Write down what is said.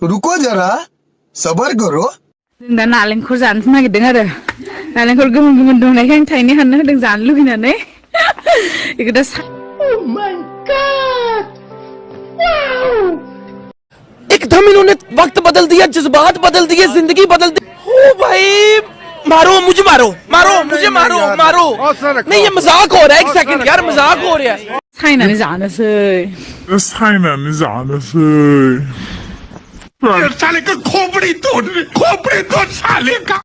रुको जरा सबर करो दा नालेंखर जानो नागिरदों आरो नालेंखर गोमोन गोमोन दंनायखाय आं थाइनै हाननो होदों जानो लुगैनानै बेखौ दा एकदम इन्होंने वक्त बदल दिया, जज्बात बदल दिए, जिंदगी बदल दी। ओ भाई मारो मुझे, मारो मारो मुझे, मारो मारो। नहीं ये मजाक हो रहा है, एक सेकंड यार, मजाक हो रहा है। सायनानै जानोसै साले का खोपड़ी तोड़ साले का।